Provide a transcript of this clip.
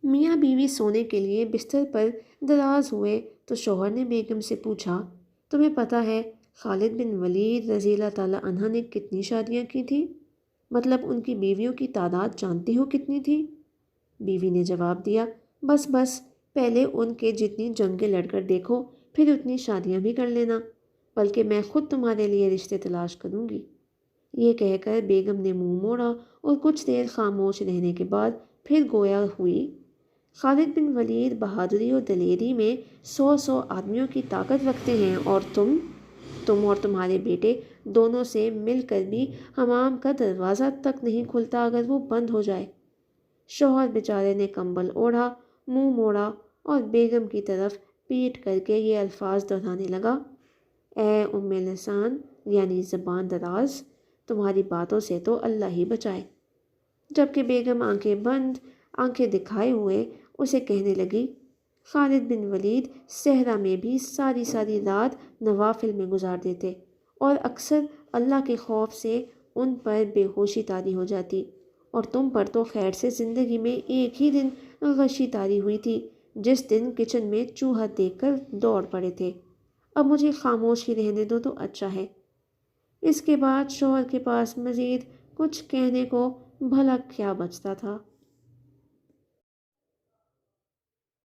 میاں بیوی سونے کے لیے بستر پر دراز ہوئے تو شوہر نے بیگم سے پوچھا، تمہیں پتہ ہے خالد بن ولید رضی اللہ تعالیٰ عنہ نے کتنی شادیاں کی تھیں؟ مطلب ان کی بیویوں کی تعداد جانتی ہو کتنی تھی؟ بیوی نے جواب دیا، بس بس، پہلے ان کے جتنی جنگیں لڑ کر دیکھو، پھر اتنی شادیاں بھی کر لینا، بلکہ میں خود تمہارے لیے رشتے تلاش کروں گی۔ یہ کہہ کر بیگم نے منہ موڑا اور کچھ دیر خاموش رہنے کے بعد پھر گویا ہوئی، خالد بن ولید بہادری اور دلیری میں 100 آدمیوں کی طاقت رکھتے ہیں، اور تم اور تمہارے بیٹے دونوں سے مل کر بھی حمام کا دروازہ تک نہیں کھلتا اگر وہ بند ہو جائے۔ شوہر بیچارے نے کمبل اوڑھا، منہ موڑا اور بیگم کی طرف پیٹ کر کے یہ الفاظ دہرانے لگا، اے ام لسان، یعنی زبان دراز، تمہاری باتوں سے تو اللہ ہی بچائے۔ جبکہ بیگم آنکھیں بند، آنکھیں دکھائے ہوئے اسے کہنے لگی، خالد بن ولید صحرا میں بھی ساری ساری رات نوافل میں گزار دیتے، اور اکثر اللہ کے خوف سے ان پر بے ہوشی طاری ہو جاتی، اور تم پر تو خیر سے زندگی میں ایک ہی دن غشی طاری ہوئی تھی، جس دن کچن میں چوہا دیکھ کر دوڑ پڑے تھے۔ اب مجھے خاموش ہی رہنے دو تو اچھا ہے۔ اس کے بعد شوہر کے پاس مزید کچھ کہنے کو بھلا کیا بچتا تھا۔